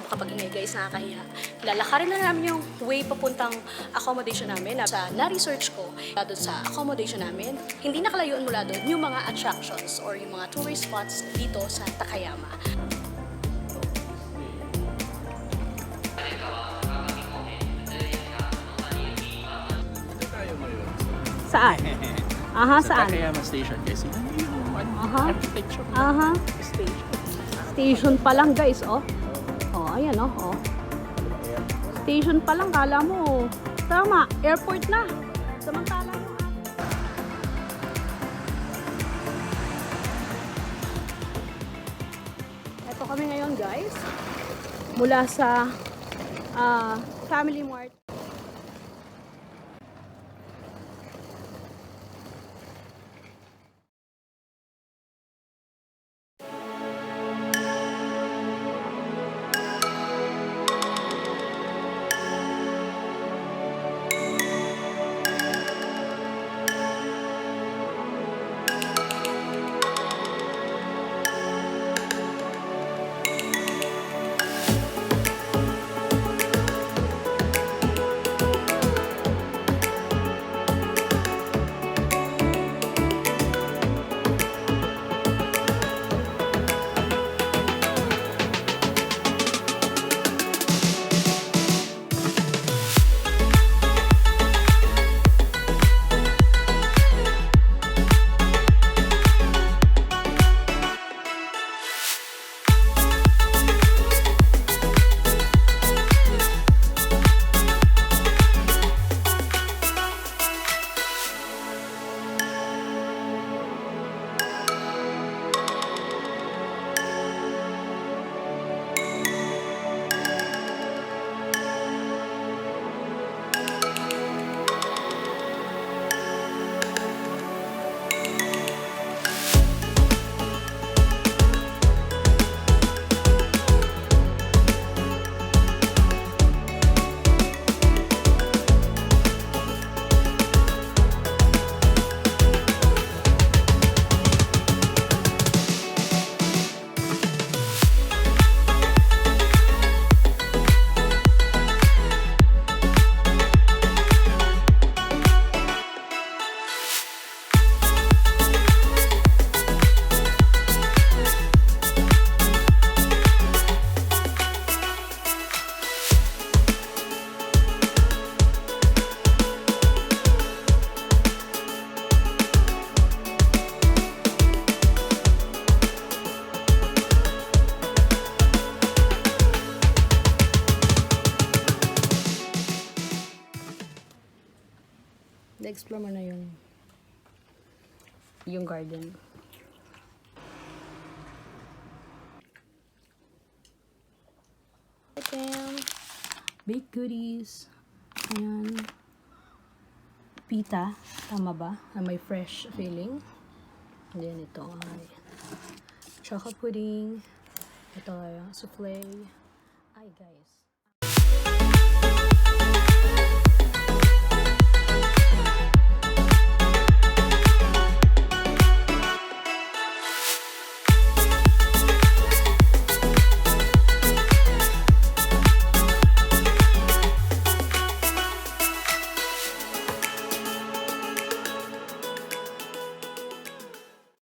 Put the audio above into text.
ako makapag-ingay guys, nakakahiya. Lalakarin na namin yung way papuntang accommodation namin. Sa na-research ko, doon sa accommodation namin, hindi nakalayuan mula doon yung mga attractions or yung mga tourist spots dito sa Takayama. Saan? Aha, sa saan? Takayama Station kasi yung architecture Station pa lang guys, oh. Oh, ayan oh, oh. Station pa lang, kala mo. Tama, airport na. Samantala yung Ito kami ngayon guys. Mula sa Family Mart. Na-explore mo na yung garden. Baked goodies. Ayan. Pita. Tama ba? Na may fresh feeling. And then ito ay chocolate pudding. Ito ay souffle. Ay guys.